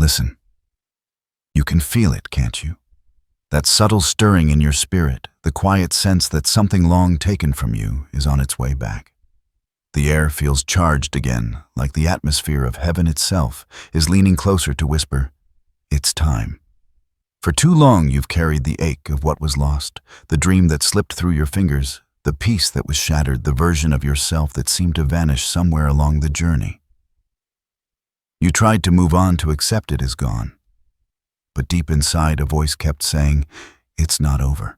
Listen. You can feel it, can't you? That subtle stirring in your spirit, the quiet sense that something long taken from you is on its way back. The air feels charged again, like the atmosphere of heaven itself is leaning closer to whisper, "It's time." For too long you've carried the ache of what was lost, the dream that slipped through your fingers, the peace that was shattered, the version of yourself that seemed to vanish somewhere along the journey. You tried to move on, to accept it as gone. But deep inside, a voice kept saying, "It's not over."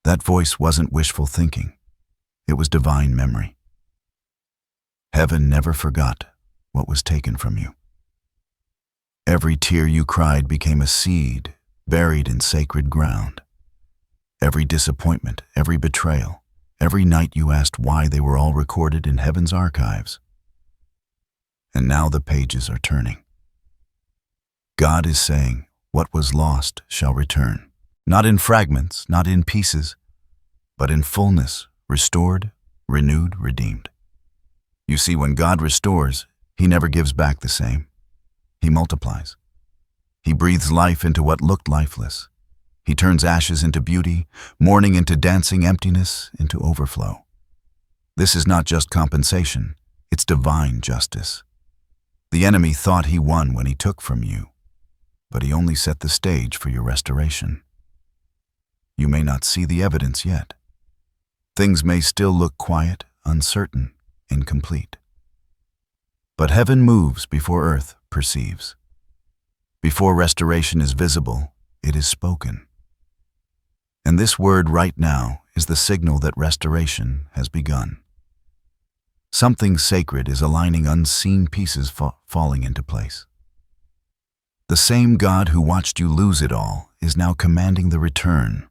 That voice wasn't wishful thinking. It was divine memory. Heaven never forgot what was taken from you. Every tear you cried became a seed buried in sacred ground. Every disappointment, every betrayal, every night you asked why, they were all recorded in heaven's archives. And now the pages are turning. God is saying, what was lost shall return. Not in fragments, not in pieces, but in fullness, restored, renewed, redeemed. You see, when God restores, He never gives back the same. He multiplies. He breathes life into what looked lifeless. He turns ashes into beauty, mourning into dancing, emptiness into overflow. This is not just compensation, it's divine justice. The enemy thought he won when he took from you, but he only set the stage for your restoration. You may not see the evidence yet. Things may still look quiet, uncertain, incomplete. But heaven moves before earth perceives. Before restoration is visible, it is spoken. And this word right now is the signal that restoration has begun. Something sacred is aligning, unseen pieces falling into place. The same God who watched you lose it all is now commanding the return.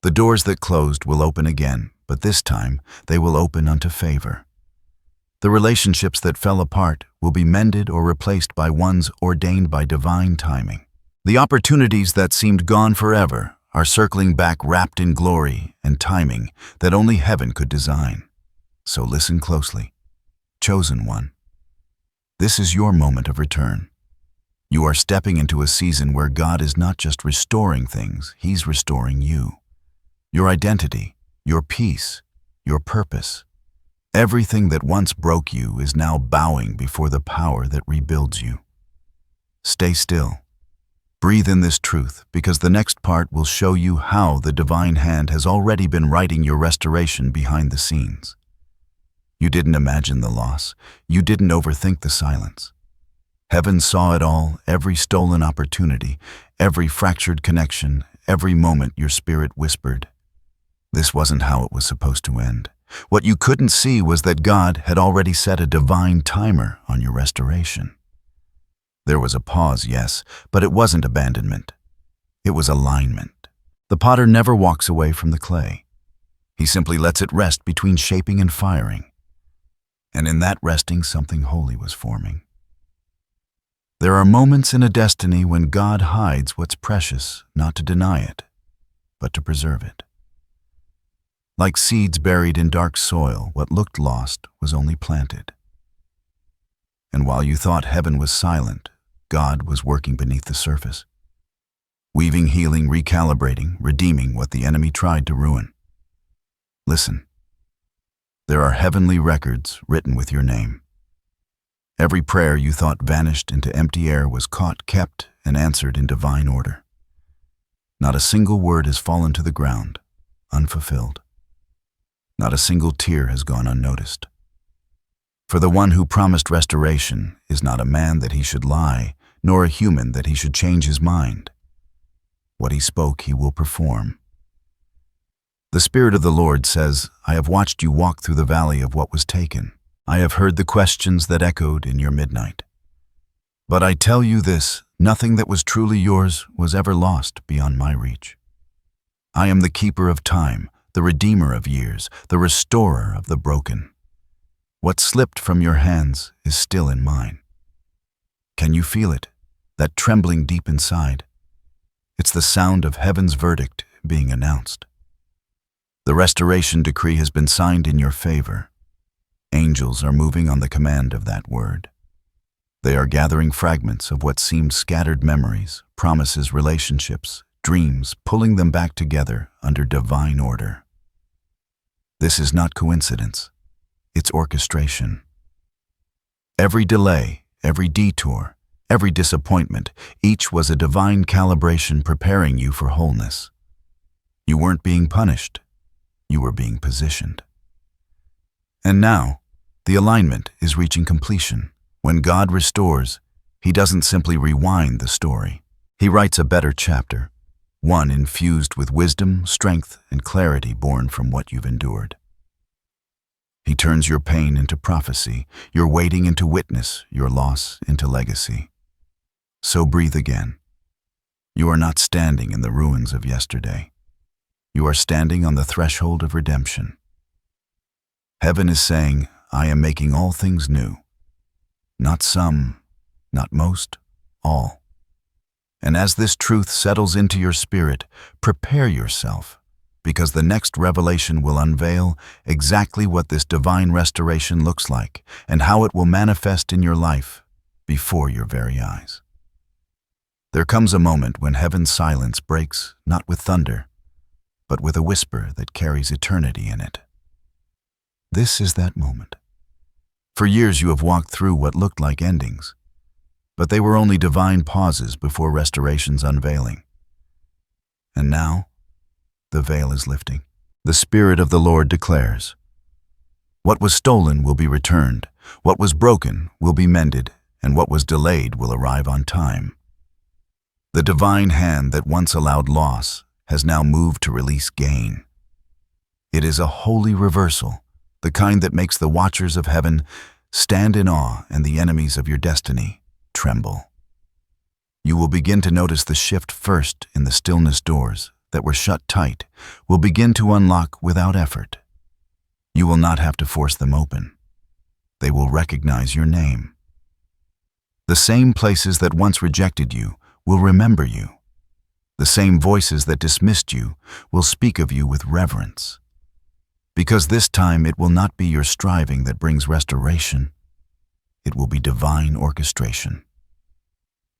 The doors that closed will open again, but this time they will open unto favor. The relationships that fell apart will be mended or replaced by ones ordained by divine timing. The opportunities that seemed gone forever are circling back, wrapped in glory and timing that only heaven could design. So listen closely. Chosen one, this is your moment of return. You are stepping into a season where God is not just restoring things, He's restoring you. Your identity, your peace, your purpose. Everything that once broke you is now bowing before the power that rebuilds you. Stay still. Breathe in this truth, because the next part will show you how the divine hand has already been writing your restoration behind the scenes. You didn't imagine the loss. You didn't overthink the silence. Heaven saw it all, every stolen opportunity, every fractured connection, every moment your spirit whispered, "This wasn't how it was supposed to end." What you couldn't see was that God had already set a divine timer on your restoration. There was a pause, yes, but it wasn't abandonment. It was alignment. The potter never walks away from the clay. He simply lets it rest between shaping and firing. And in that resting, something holy was forming. There are moments in a destiny when God hides what's precious, not to deny it, but to preserve it. Like seeds buried in dark soil, what looked lost was only planted. And while you thought heaven was silent, God was working beneath the surface, weaving, healing, recalibrating, redeeming what the enemy tried to ruin. Listen, there are heavenly records written with your name. Every prayer you thought vanished into empty air was caught, kept, and answered in divine order. Not a single word has fallen to the ground, unfulfilled. Not a single tear has gone unnoticed. For the one who promised restoration is not a man that he should lie, nor a human that he should change his mind. What he spoke, he will perform. The Spirit of the Lord says, "I have watched you walk through the valley of what was taken. I have heard the questions that echoed in your midnight. But I tell you this, nothing that was truly yours was ever lost beyond my reach. I am the keeper of time, the redeemer of years, the restorer of the broken. What slipped from your hands is still in mine. Can you feel it, that trembling deep inside? It's the sound of heaven's verdict being announced. The restoration decree has been signed in your favor. Angels are moving on the command of that word. They are gathering fragments of what seemed scattered memories, promises, relationships, dreams, pulling them back together under divine order. This is not coincidence. It's orchestration. Every delay, every detour, every disappointment, each was a divine calibration preparing you for wholeness. You weren't being punished. You were being positioned. And now, the alignment is reaching completion. When God restores, He doesn't simply rewind the story. He writes a better chapter, one infused with wisdom, strength, and clarity born from what you've endured. He turns your pain into prophecy, your waiting into witness, your loss into legacy. So breathe again. You are not standing in the ruins of yesterday. You are standing on the threshold of redemption. Heaven is saying, I am making all things new. Not some, not most, all. And as this truth settles into your spirit, prepare yourself, because the next revelation will unveil exactly what this divine restoration looks like and how it will manifest in your life before your very eyes. There comes a moment when heaven's silence breaks not with thunder, but with a whisper that carries eternity in it. This is that moment. For years you have walked through what looked like endings, but they were only divine pauses before restoration's unveiling. And now, the veil is lifting. The Spirit of the Lord declares, what was stolen will be returned, what was broken will be mended, and what was delayed will arrive on time. The divine hand that once allowed loss has now moved to release gain. It is a holy reversal, the kind that makes the watchers of heaven stand in awe and the enemies of your destiny tremble. You will begin to notice the shift first in the stillness doors that were shut tight will begin to unlock without effort. You will not have to force them open. They will recognize your name. The same places that once rejected you will remember you. The same voices that dismissed you will speak of you with reverence. Because this time it will not be your striving that brings restoration. It will be divine orchestration.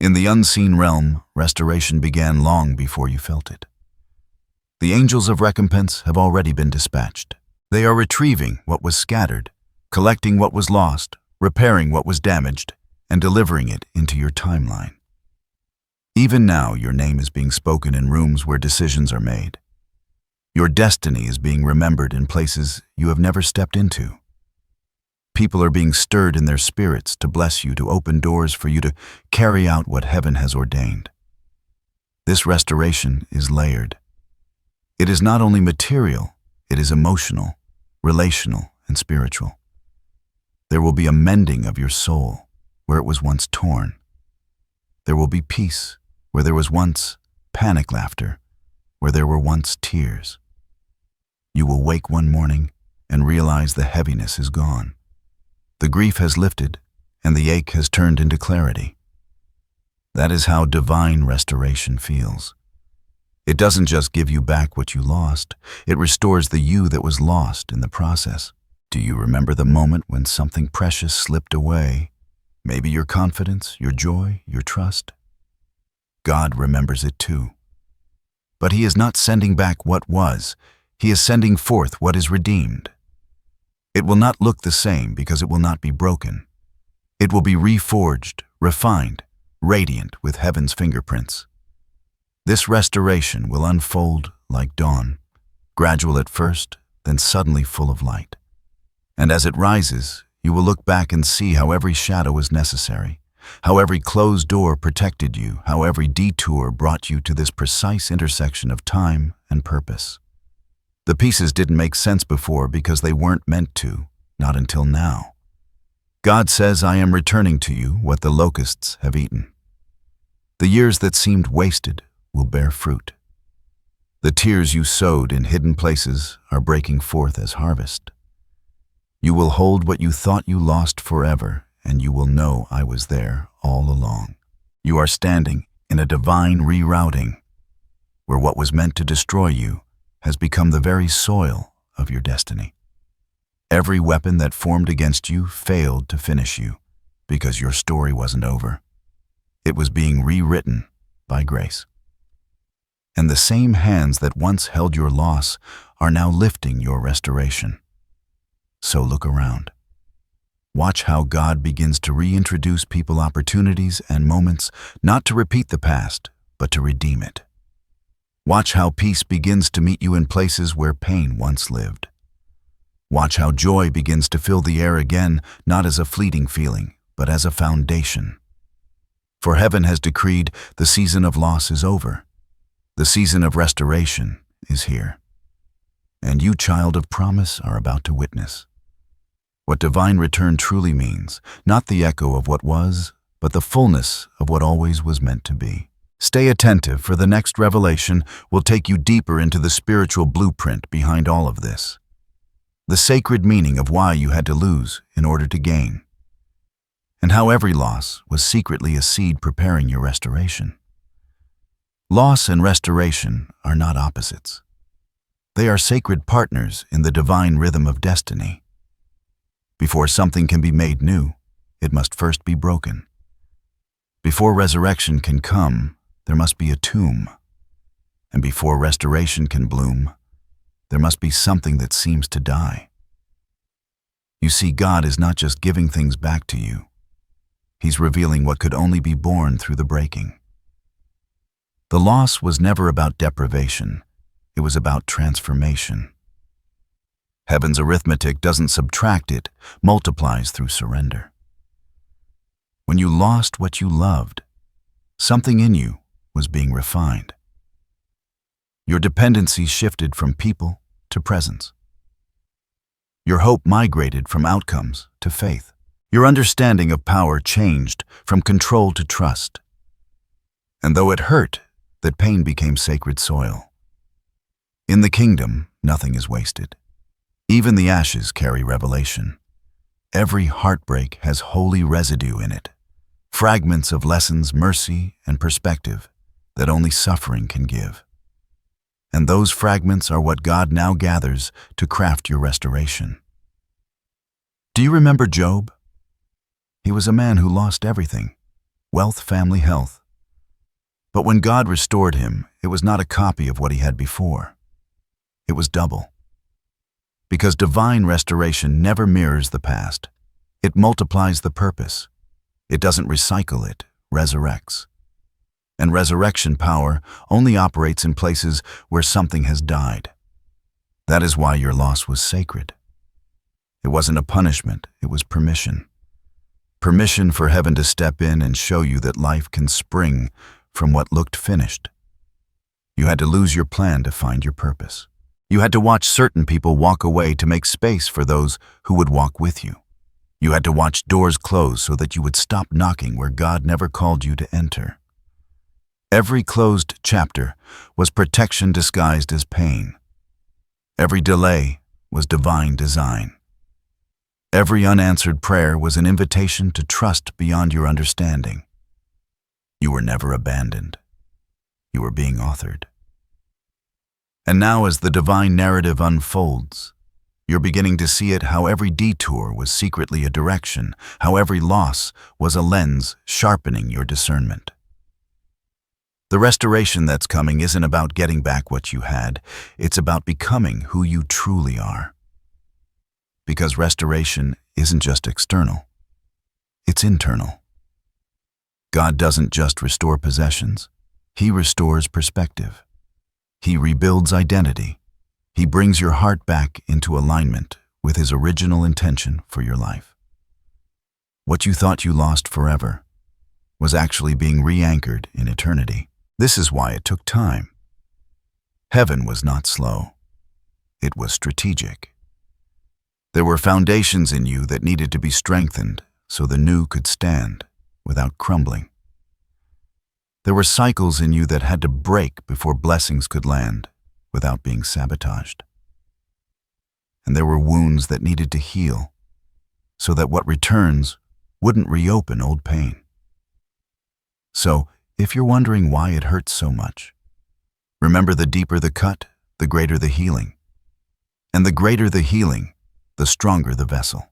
In the unseen realm, restoration began long before you felt it. The angels of recompense have already been dispatched. They are retrieving what was scattered, collecting what was lost, repairing what was damaged, and delivering it into your timeline. Even now, your name is being spoken in rooms where decisions are made. Your destiny is being remembered in places you have never stepped into. People are being stirred in their spirits to bless you, to open doors for you to carry out what heaven has ordained. This restoration is layered. It is not only material, it is emotional, relational, and spiritual. There will be a mending of your soul where it was once torn. There will be peace where there was once panic laughter, where there were once tears. You will wake one morning and realize the heaviness is gone. The grief has lifted and the ache has turned into clarity. That is how divine restoration feels. It doesn't just give you back what you lost, it restores the you that was lost in the process. Do you remember the moment when something precious slipped away? Maybe your confidence, your joy, your trust? God remembers it too. But He is not sending back what was, He is sending forth what is redeemed. It will not look the same because it will not be broken. It will be reforged, refined, radiant with heaven's fingerprints. This restoration will unfold like dawn, gradual at first, then suddenly full of light. And as it rises, you will look back and see how every shadow was necessary, how every closed door protected you, how every detour brought you to this precise intersection of time and purpose. The pieces didn't make sense before because they weren't meant to, not until now. God says, I am returning to you what the locusts have eaten. The years that seemed wasted will bear fruit. The tears you sowed in hidden places are breaking forth as harvest. You will hold what you thought you lost forever, and you will know I was there all along. You are standing in a divine rerouting, where what was meant to destroy you has become the very soil of your destiny. Every weapon that formed against you failed to finish you, because your story wasn't over. It was being rewritten by grace. And the same hands that once held your loss are now lifting your restoration. So look around. Watch how God begins to reintroduce people opportunities and moments, not to repeat the past, but to redeem it. Watch how peace begins to meet you in places where pain once lived. Watch how joy begins to fill the air again, not as a fleeting feeling, but as a foundation. For heaven has decreed the season of loss is over. The season of restoration is here. And you, child of promise, are about to witness what divine return truly means, not the echo of what was, but the fullness of what always was meant to be. Stay attentive, for the next revelation will take you deeper into the spiritual blueprint behind all of this. The sacred meaning of why you had to lose in order to gain, and how every loss was secretly a seed preparing your restoration. Loss and restoration are not opposites. They are sacred partners in the divine rhythm of destiny. Before something can be made new, it must first be broken. Before resurrection can come, there must be a tomb. And before restoration can bloom, there must be something that seems to die. You see, God is not just giving things back to you. He's revealing what could only be born through the breaking. The loss was never about deprivation. It was about transformation. Heaven's arithmetic doesn't subtract, it multiplies through surrender. When you lost what you loved, something in you was being refined. Your dependency shifted from people to presence. Your hope migrated from outcomes to faith. Your understanding of power changed from control to trust. And though it hurt, that pain became sacred soil. In the kingdom, nothing is wasted. Even the ashes carry revelation. Every heartbreak has holy residue in it, fragments of lessons, mercy, and perspective that only suffering can give. And those fragments are what God now gathers to craft your restoration. Do you remember Job? He was a man who lost everything: wealth, family, health. But when God restored him, it was not a copy of what he had before. It was double. Because divine restoration never mirrors the past. It multiplies the purpose. It doesn't recycle, it resurrects. And resurrection power only operates in places where something has died. That is why your loss was sacred. It wasn't a punishment, it was permission. Permission for heaven to step in and show you that life can spring from what looked finished. You had to lose your plan to find your purpose. You had to watch certain people walk away to make space for those who would walk with you. You had to watch doors close so that you would stop knocking where God never called you to enter. Every closed chapter was protection disguised as pain. Every delay was divine design. Every unanswered prayer was an invitation to trust beyond your understanding. You were never abandoned. You were being authored. And now, as the divine narrative unfolds, you're beginning to see it, how every detour was secretly a direction, how every loss was a lens sharpening your discernment. The restoration that's coming isn't about getting back what you had, it's about becoming who you truly are. Because restoration isn't just external, it's internal. God doesn't just restore possessions, He restores perspective. He rebuilds identity. He brings your heart back into alignment with His original intention for your life. What you thought you lost forever was actually being re-anchored in eternity. This is why it took time. Heaven was not slow. It was strategic. There were foundations in you that needed to be strengthened so the new could stand without crumbling. There were cycles in you that had to break before blessings could land without being sabotaged. And there were wounds that needed to heal so that what returns wouldn't reopen old pain. So, if you're wondering why it hurts so much, remember, the deeper the cut, the greater the healing. And the greater the healing, the stronger the vessel.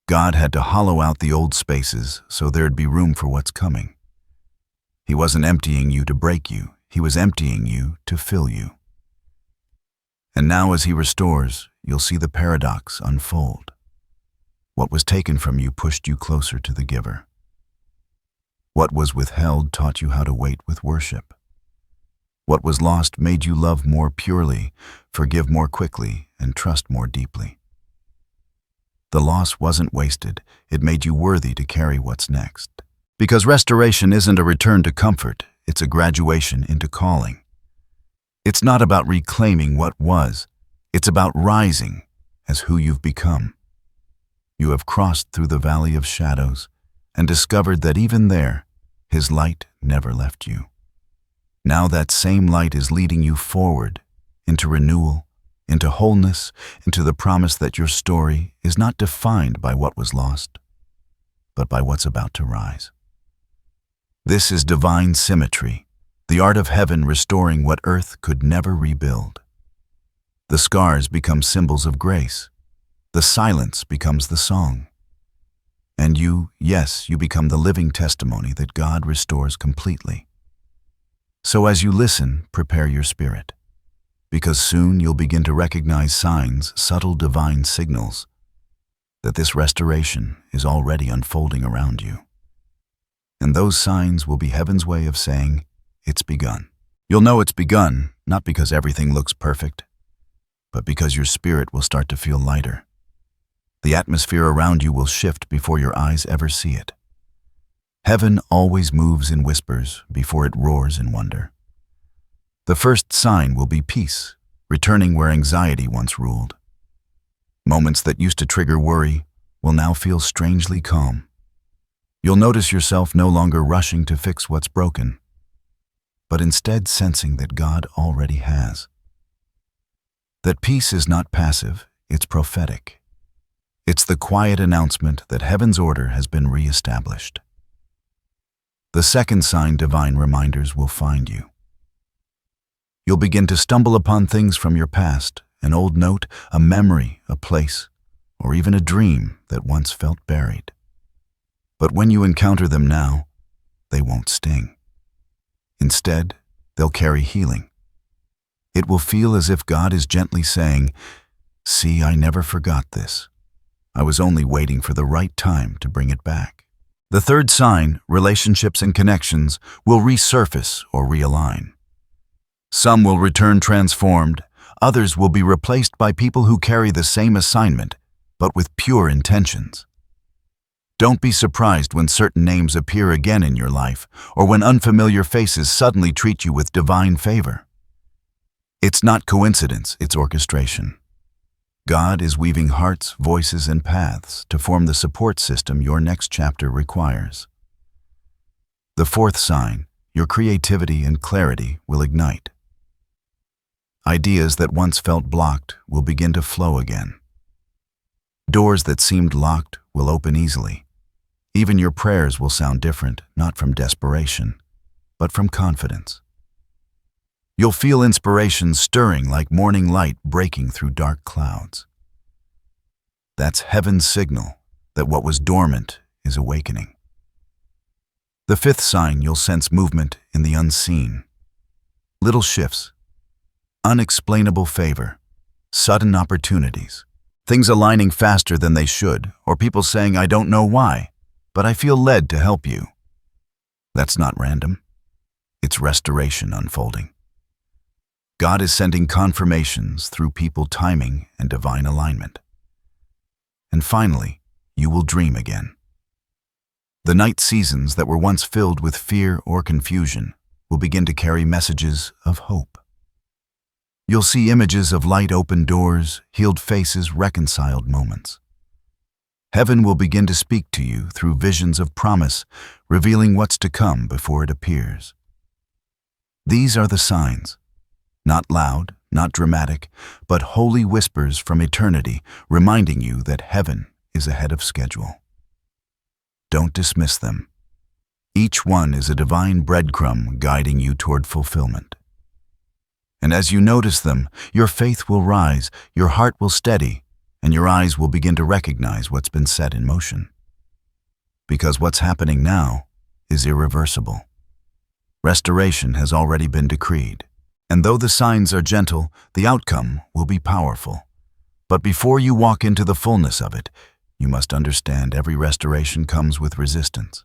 God had to hollow out the old spaces so there'd be room for what's coming. He wasn't emptying you to break you. He was emptying you to fill you. And now as he restores, you'll see the paradox unfold. What was taken from you pushed you closer to the giver. What was withheld taught you how to wait with worship. What was lost made you love more purely, forgive more quickly, and trust more deeply. The loss wasn't wasted. It made you worthy to carry what's next. Because restoration isn't a return to comfort, it's a graduation into calling. It's not about reclaiming what was. It's about rising as who you've become. You have crossed through the valley of shadows and discovered that even there, His light never left you. Now that same light is leading you forward into renewal, into wholeness, into the promise that your story is not defined by what was lost, but by what's about to rise. This is divine symmetry, the art of heaven restoring what earth could never rebuild. The scars become symbols of grace. The silence becomes the song. And you, yes, you become the living testimony that God restores completely. So as you listen, prepare your spirit, because soon you'll begin to recognize signs, subtle divine signals, that this restoration is already unfolding around you. And those signs will be heaven's way of saying, it's begun. You'll know it's begun, not because everything looks perfect, but because your spirit will start to feel lighter. The atmosphere around you will shift before your eyes ever see it. Heaven always moves in whispers before it roars in wonder. The first sign will be peace, returning where anxiety once ruled. Moments that used to trigger worry will now feel strangely calm. You'll notice yourself no longer rushing to fix what's broken, but instead sensing that God already has. That peace is not passive, it's prophetic. It's the quiet announcement that heaven's order has been reestablished. The second sign divine reminders will find you. You'll begin to stumble upon things from your past, an old note, a memory, a place, or even a dream that once felt buried. But when you encounter them now, they won't sting. Instead, they'll carry healing. It will feel as if God is gently saying, "See, I never forgot this. I was only waiting for the right time to bring it back." The third sign, relationships and connections, will resurface or realign. Some will return transformed, others will be replaced by people who carry the same assignment, but with pure intentions. Don't be surprised when certain names appear again in your life, or when unfamiliar faces suddenly treat you with divine favor. It's not coincidence, it's orchestration. God is weaving hearts, voices, and paths to form the support system your next chapter requires. The fourth sign, your creativity and clarity will ignite. Ideas that once felt blocked will begin to flow again. Doors that seemed locked will open easily. Even your prayers will sound different, not from desperation, but from confidence. You'll feel inspiration stirring like morning light breaking through dark clouds. That's heaven's signal that what was dormant is awakening. The fifth sign, you'll sense movement in the unseen. Little shifts, unexplainable favor, sudden opportunities, things aligning faster than they should, or people saying, "I don't know why, but I feel led to help you." That's not random. It's restoration unfolding. God is sending confirmations through people, timing, and divine alignment. And finally, you will dream again. The night seasons that were once filled with fear or confusion will begin to carry messages of hope. You'll see images of light-open doors, healed faces, reconciled moments. Heaven will begin to speak to you through visions of promise, revealing what's to come before it appears. These are the signs. Not loud, not dramatic, but holy whispers from eternity, reminding you that heaven is ahead of schedule. Don't dismiss them. Each one is a divine breadcrumb guiding you toward fulfillment. And as you notice them, your faith will rise, your heart will steady, and your eyes will begin to recognize what's been set in motion. Because what's happening now is irreversible. Restoration has already been decreed, and though the signs are gentle, the outcome will be powerful. But before you walk into the fullness of it, you must understand every restoration comes with resistance.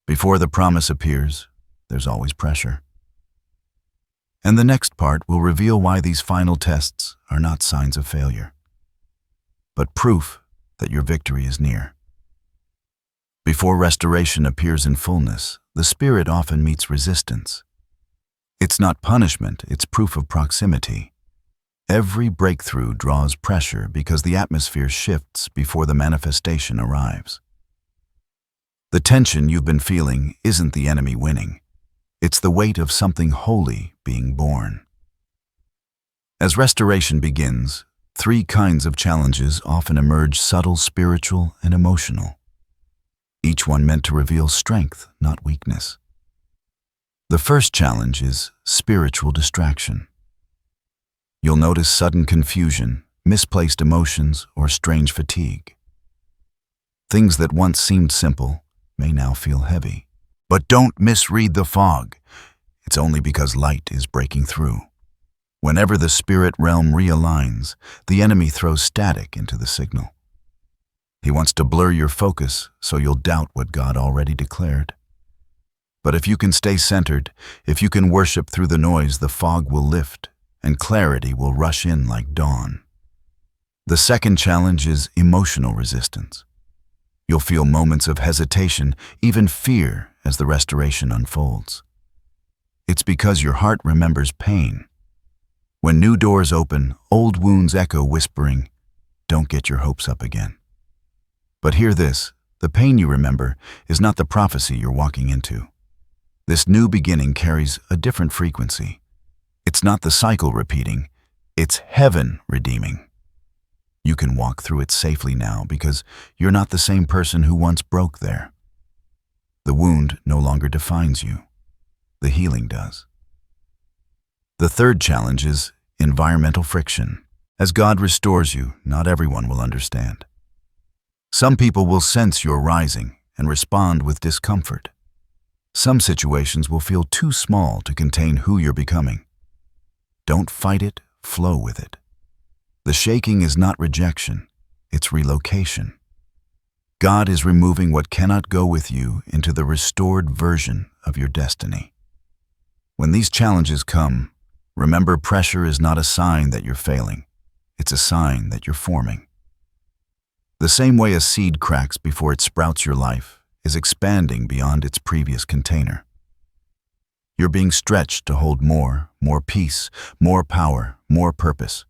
Before the promise appears, there's always pressure. And the next part will reveal why these final tests are not signs of failure, but proof that your victory is near. Before restoration appears in fullness, the Spirit often meets resistance. It's not punishment, it's proof of proximity. Every breakthrough draws pressure because the atmosphere shifts before the manifestation arrives. The tension you've been feeling isn't the enemy winning. It's the weight of something holy being born. As restoration begins, three kinds of challenges often emerge: subtle, spiritual, and emotional. Each one meant to reveal strength, not weakness. The first challenge is spiritual distraction. You'll notice sudden confusion, misplaced emotions, or strange fatigue. Things that once seemed simple may now feel heavy. But don't misread the fog. It's only because light is breaking through. Whenever the spirit realm realigns, the enemy throws static into the signal. He wants to blur your focus so you'll doubt what God already declared. But if you can stay centered, if you can worship through the noise, the fog will lift and clarity will rush in like dawn. The second challenge is emotional resistance. You'll feel moments of hesitation, even fear, as the restoration unfolds. It's because your heart remembers pain. When new doors open, old wounds echo, whispering, "Don't get your hopes up again." But hear this, the pain you remember is not the prophecy you're walking into. This new beginning carries a different frequency. It's not the cycle repeating, it's heaven redeeming. You can walk through it safely now because you're not the same person who once broke there. The wound no longer defines you. The healing does. The third challenge is environmental friction. As God restores you, not everyone will understand. Some people will sense your rising and respond with discomfort. Some situations will feel too small to contain who you're becoming. Don't fight it, flow with it. The shaking is not rejection, it's relocation. God is removing what cannot go with you into the restored version of your destiny. When these challenges come, remember, pressure is not a sign that you're failing. It's a sign that you're forming. The same way a seed cracks before it sprouts, your life is expanding beyond its previous container. You're being stretched to hold more peace, more power, more purpose.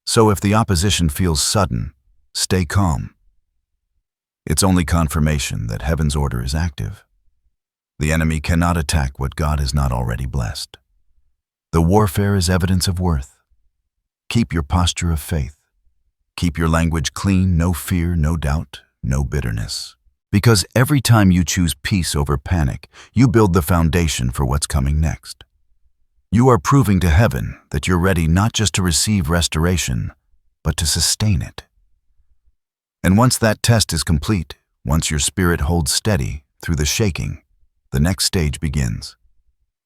So if the opposition feels sudden, stay calm. It's only confirmation that heaven's order is active. The enemy cannot attack what God has not already blessed. The warfare is evidence of worth. Keep your posture of faith. Keep your language clean, no fear, no doubt, no bitterness. Because every time you choose peace over panic, you build the foundation for what's coming next. You are proving to heaven that you're ready not just to receive restoration, but to sustain it. And once that test is complete, once your spirit holds steady through the shaking, the next stage begins.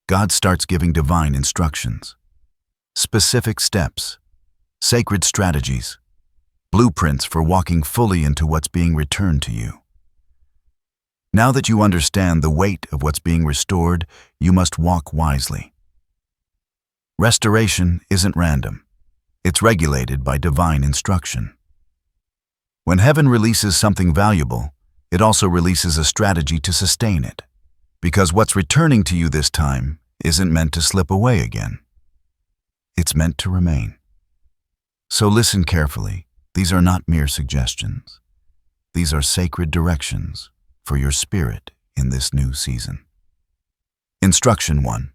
God starts giving divine instructions, specific steps, sacred strategies, blueprints for walking fully into what's being returned to you. Now that you understand the weight of what's being restored, you must walk wisely. Restoration isn't random. It's regulated by divine instruction. When heaven releases something valuable, it also releases a strategy to sustain it. Because what's returning to you this time isn't meant to slip away again. It's meant to remain. So listen carefully. These are not mere suggestions. These are sacred directions for your spirit in this new season. Instruction 1.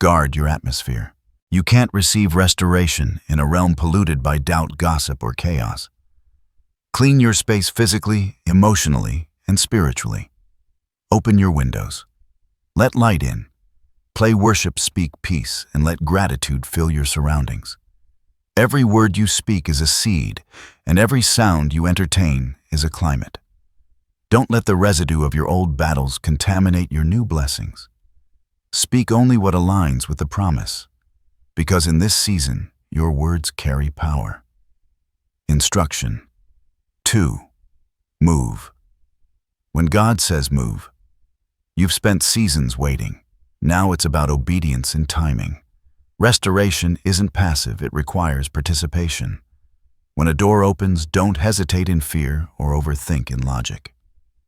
Guard your atmosphere. You can't receive restoration in a realm polluted by doubt, gossip, or chaos. Clean your space physically, emotionally, and spiritually. Open your windows. Let light in. Play worship, speak peace, and let gratitude fill your surroundings. Every word you speak is a seed, and every sound you entertain is a climate. Don't let the residue of your old battles contaminate your new blessings. Speak only what aligns with the promise, because in this season, your words carry power. Instruction 2. Move. When God says move, you've spent seasons waiting. Now it's about obedience and timing. Restoration isn't passive, it requires participation. When a door opens, don't hesitate in fear or overthink in logic.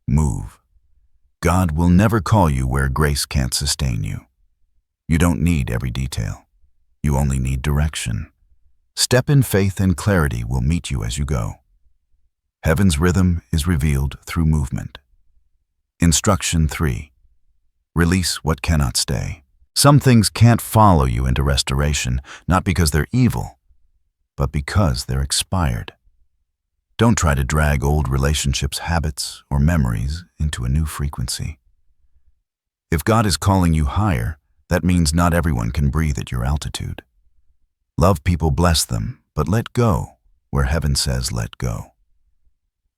Move. God will never call you where grace can't sustain you. You don't need every detail. You only need direction. Step in faith and clarity will meet you as you go. Heaven's rhythm is revealed through movement. Instruction 3. Release what cannot stay. Some things can't follow you into restoration, not because they're evil, but because they're expired. Don't try to drag old relationships, habits, or memories into a new frequency. If God is calling you higher, that means not everyone can breathe at your altitude. Love people, bless them, but let go where heaven says let go.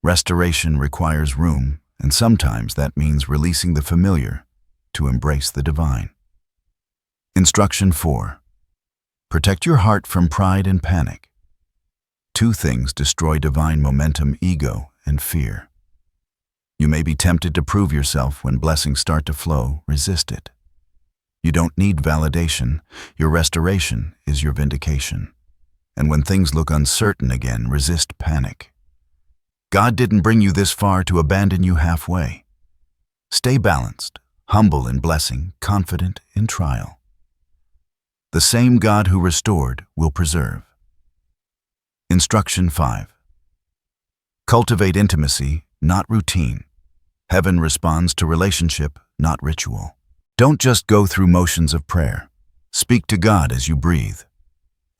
Restoration requires room, and sometimes that means releasing the familiar to embrace the divine. Instruction 4. Protect your heart from pride and panic. Two things destroy divine momentum: ego and fear. You may be tempted to prove yourself when blessings start to flow. Resist it. You don't need validation. Your restoration is your vindication. And when things look uncertain again, resist panic. God didn't bring you this far to abandon you halfway. Stay balanced, humble in blessing, confident in trial. The same God who restored will preserve. Instruction 5. Cultivate intimacy, not routine. Heaven responds to relationship, not ritual. Don't just go through motions of prayer. Speak to God as you breathe.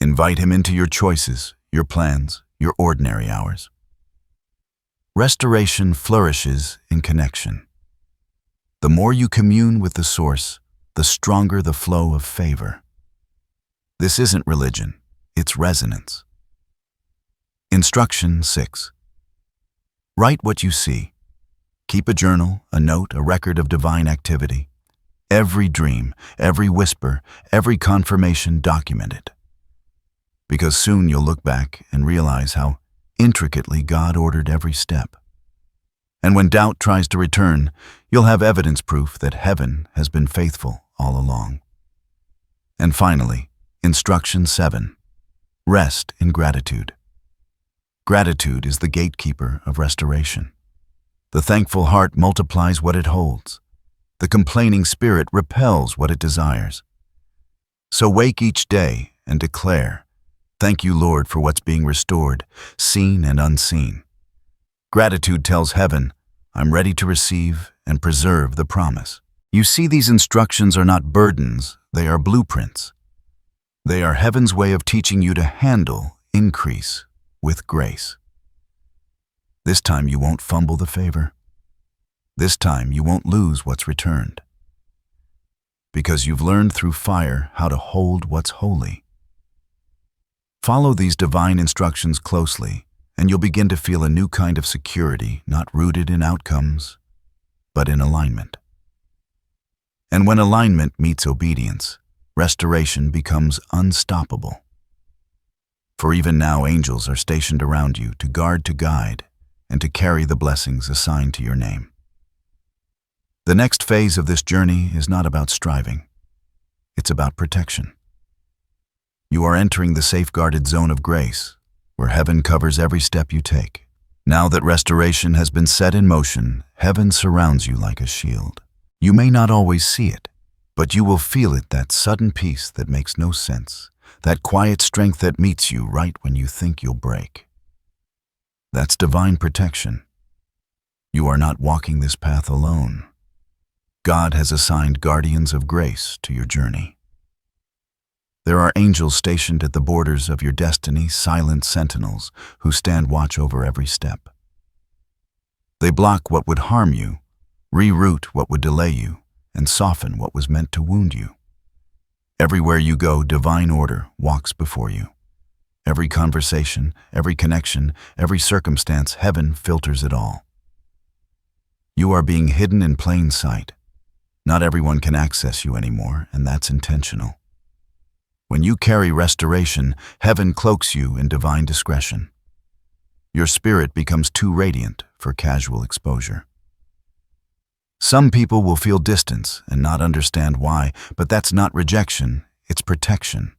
Invite Him into your choices, your plans, your ordinary hours. Restoration flourishes in connection. The more you commune with the source, the stronger the flow of favor. This isn't religion, it's resonance. Instruction 6. Write what you see. Keep a journal, a note, a record of divine activity. Every dream, every whisper, every confirmation, document it. Because soon you'll look back and realize how intricately God ordered every step. And when doubt tries to return, you'll have evidence proof that heaven has been faithful all along. And finally, Instruction 7. Rest in gratitude. Gratitude is the gatekeeper of restoration. The thankful heart multiplies what it holds. The complaining spirit repels what it desires. So wake each day and declare, "Thank you, Lord, for what's being restored, seen and unseen." Gratitude tells heaven, "I'm ready to receive and preserve the promise." You see, these instructions are not burdens, they are blueprints. They are heaven's way of teaching you to handle increase with grace. This time you won't fumble the favor. This time you won't lose what's returned. Because you've learned through fire how to hold what's holy. Follow these divine instructions closely, and you'll begin to feel a new kind of security, not rooted in outcomes, but in alignment. And when alignment meets obedience, restoration becomes unstoppable. For even now, angels are stationed around you to guard, to guide, and to carry the blessings assigned to your name. The next phase of this journey is not about striving. It's about protection. You are entering the safeguarded zone of grace, where heaven covers every step you take. Now that restoration has been set in motion, heaven surrounds you like a shield. You may not always see it, but you will feel it, that sudden peace that makes no sense, that quiet strength that meets you right when you think you'll break. That's divine protection. You are not walking this path alone. God has assigned guardians of grace to your journey. There are angels stationed at the borders of your destiny, silent sentinels who stand watch over every step. They block what would harm you, reroute what would delay you, and soften what was meant to wound you. Everywhere you go, divine order walks before you. Every conversation, every connection, every circumstance, heaven filters it all. You are being hidden in plain sight. Not everyone can access you anymore, and that's intentional. When you carry restoration, heaven cloaks you in divine discretion. Your spirit becomes too radiant for casual exposure. Some people will feel distance and not understand why, but that's not rejection, it's protection.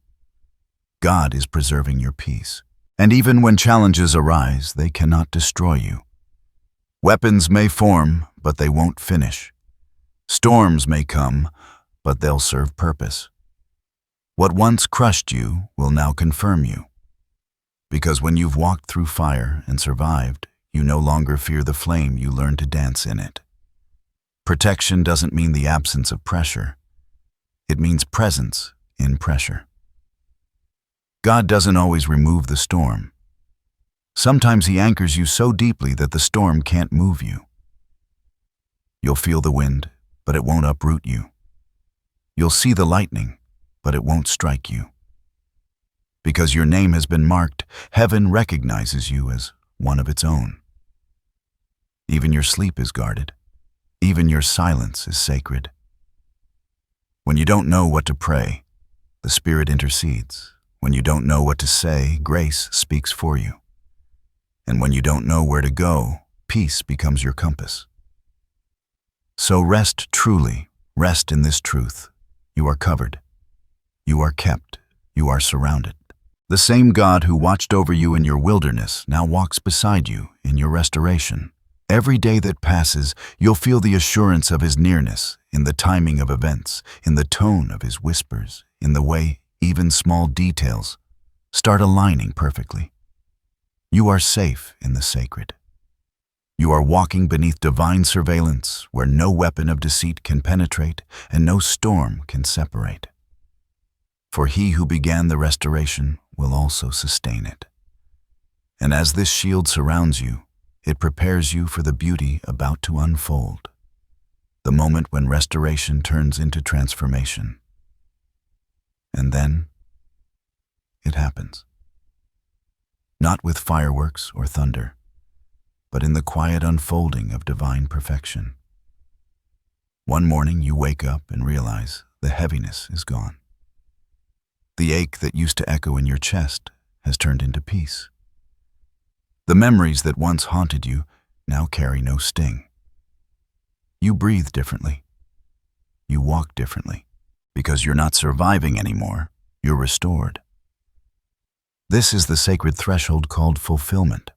God is preserving your peace. And even when challenges arise, they cannot destroy you. Weapons may form, but they won't finish. Storms may come, but they'll serve purpose. What once crushed you will now confirm you. Because when you've walked through fire and survived, you no longer fear the flame, you learn to dance in it. Protection doesn't mean the absence of pressure. It means presence in pressure. God doesn't always remove the storm. Sometimes He anchors you so deeply that the storm can't move you. You'll feel the wind, but it won't uproot you. You'll see the lightning, but it won't strike you. Because your name has been marked, heaven recognizes you as one of its own. Even your sleep is guarded. Even your silence is sacred. When you don't know what to pray, the Spirit intercedes. When you don't know what to say, grace speaks for you. And when you don't know where to go, peace becomes your compass. So rest truly, rest in this truth. You are covered. You are kept. You are surrounded. The same God who watched over you in your wilderness now walks beside you in your restoration. Every day that passes, you'll feel the assurance of His nearness in the timing of events, in the tone of His whispers, in the way even small details start aligning perfectly. You are safe in the sacred. You are walking beneath divine surveillance where no weapon of deceit can penetrate and no storm can separate. For He who began the restoration will also sustain it. And as this shield surrounds you, it prepares you for the beauty about to unfold, the moment when restoration turns into transformation. And then, it happens. Not with fireworks or thunder, but in the quiet unfolding of divine perfection. One morning you wake up and realize the heaviness is gone. The ache that used to echo in your chest has turned into peace. The memories that once haunted you now carry no sting. You breathe differently. You walk differently. Because you're not surviving anymore, you're restored. This is the sacred threshold called fulfillment.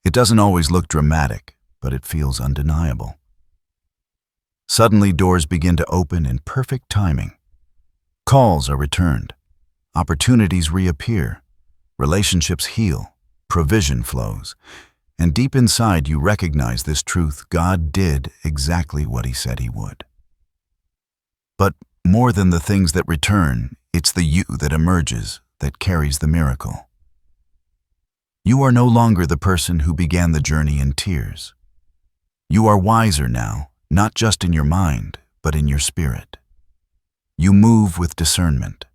It doesn't always look dramatic, but it feels undeniable. Suddenly, doors begin to open in perfect timing. Calls are returned. Opportunities reappear. Relationships heal. Provision flows. And deep inside, you recognize this truth: God did exactly what He said He would. But more than the things that return, it's the you that emerges that carries the miracle. You are no longer the person who began the journey in tears. You are wiser now, not just in your mind, but in your spirit. You move with discernment.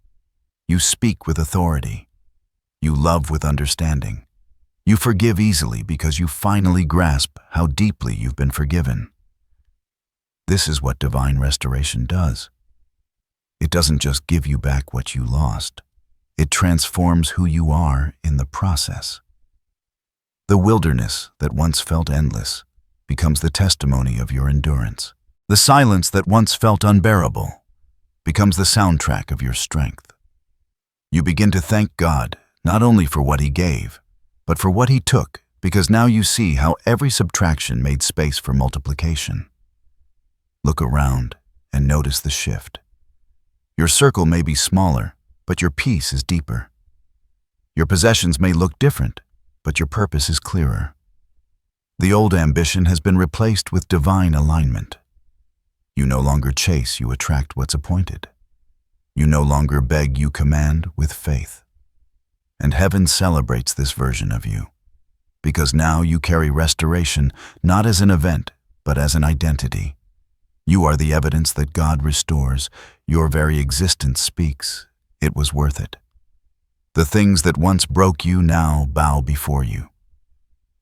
You speak with authority. You love with understanding. You forgive easily because you finally grasp how deeply you've been forgiven. This is what divine restoration does. It doesn't just give you back what you lost. It transforms who you are in the process. The wilderness that once felt endless becomes the testimony of your endurance. The silence that once felt unbearable becomes the soundtrack of your strength. You begin to thank God not only for what He gave, but for what He took, because now you see how every subtraction made space for multiplication. Look around and notice the shift. Your circle may be smaller, but your peace is deeper. Your possessions may look different, but your purpose is clearer. The old ambition has been replaced with divine alignment. You no longer chase, you attract what's appointed. You no longer beg, you command with faith. And heaven celebrates this version of you, because now you carry restoration not as an event, but as an identity. You are the evidence that God restores. Your very existence speaks. It was worth it. The things that once broke you now bow before you.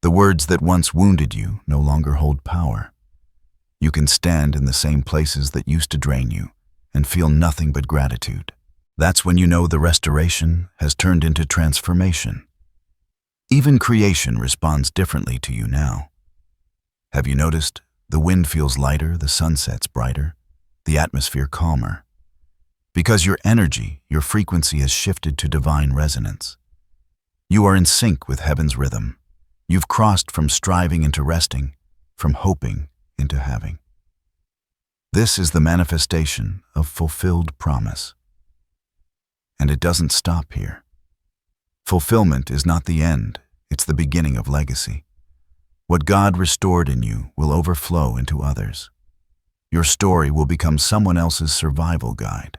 The words that once wounded you no longer hold power. You can stand in the same places that used to drain you and feel nothing but gratitude. That's when you know the restoration has turned into transformation. Even creation responds differently to you now. Have you noticed? The wind feels lighter, the sun sets brighter, the atmosphere calmer. Because your energy, your frequency has shifted to divine resonance. You are in sync with heaven's rhythm. You've crossed from striving into resting, from hoping into having. This is the manifestation of fulfilled promise. And it doesn't stop here. Fulfillment is not the end, it's the beginning of legacy. What God restored in you will overflow into others. Your story will become someone else's survival guide.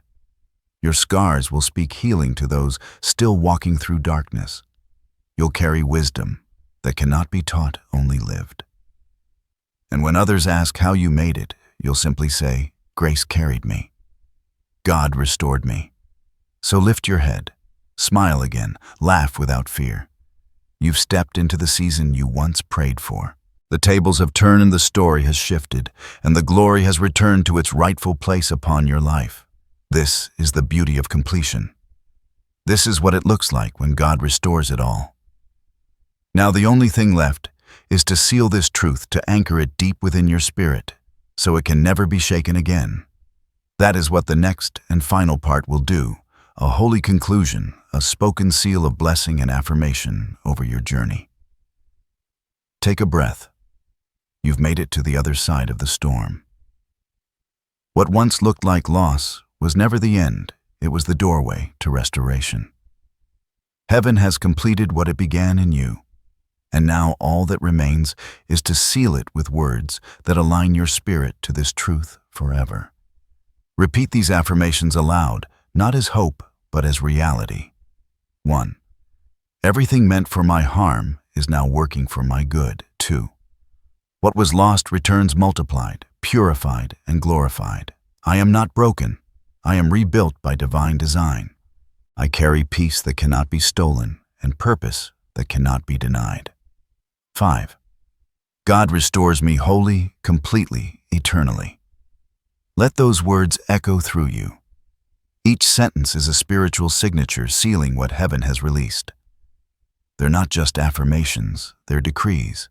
Your scars will speak healing to those still walking through darkness. You'll carry wisdom that cannot be taught, only lived. And when others ask how you made it, you'll simply say, "Grace carried me. God restored me." So lift your head, smile again, laugh without fear. You've stepped into the season you once prayed for. The tables have turned and the story has shifted, and the glory has returned to its rightful place upon your life. This is the beauty of completion. This is what it looks like when God restores it all. Now the only thing left is to seal this truth, to anchor it deep within your spirit, so it can never be shaken again. That is what the next and final part will do, a holy conclusion, a spoken seal of blessing and affirmation over your journey. Take a breath. You've made it to the other side of the storm. What once looked like loss was never the end, it was the doorway to restoration. Heaven has completed what it began in you, and now all that remains is to seal it with words that align your spirit to this truth forever. Repeat these affirmations aloud, not as hope, but as reality. 1. Everything meant for my harm is now working for my good. 2. What was lost returns multiplied, purified, and glorified. I am not broken. I am rebuilt by divine design. I carry peace that cannot be stolen and purpose that cannot be denied. 5. God restores me wholly, completely, eternally. Let those words echo through you. Each sentence is a spiritual signature sealing what heaven has released. They're not just affirmations, they're decrees.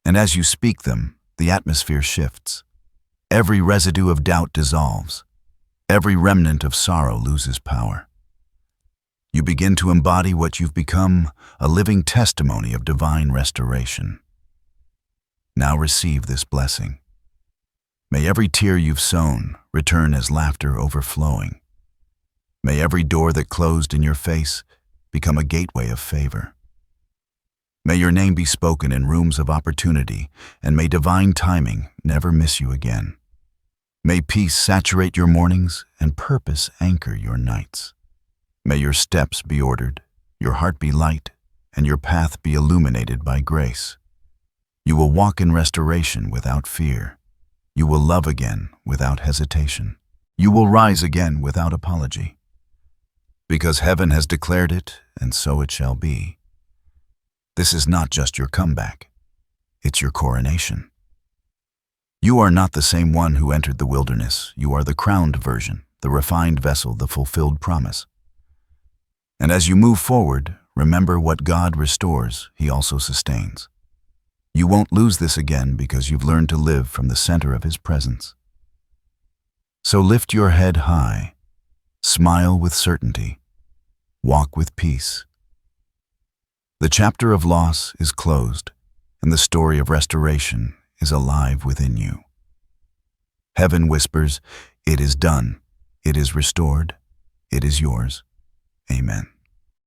And as you speak them, the atmosphere shifts. Every residue of doubt dissolves. Every remnant of sorrow loses power. You begin to embody what you've become, a living testimony of divine restoration. Now receive this blessing. May every tear you've sown return as laughter overflowing. May every door that closed in your face become a gateway of favor. May your name be spoken in rooms of opportunity, and may divine timing never miss you again. May peace saturate your mornings and purpose anchor your nights. May your steps be ordered, your heart be light, and your path be illuminated by grace. You will walk in restoration without fear. You will love again without hesitation. You will rise again without apology. Because heaven has declared it, and so it shall be. This is not just your comeback. It's your coronation. You are not the same one who entered the wilderness. You are the crowned version, the refined vessel, the fulfilled promise. And as you move forward, remember what God restores, He also sustains. You won't lose this again because you've learned to live from the center of His presence. So lift your head high, smile with certainty, walk with peace. The chapter of loss is closed, and the story of restoration is alive within you. Heaven whispers, "It is done, it is restored, it is yours." Amen.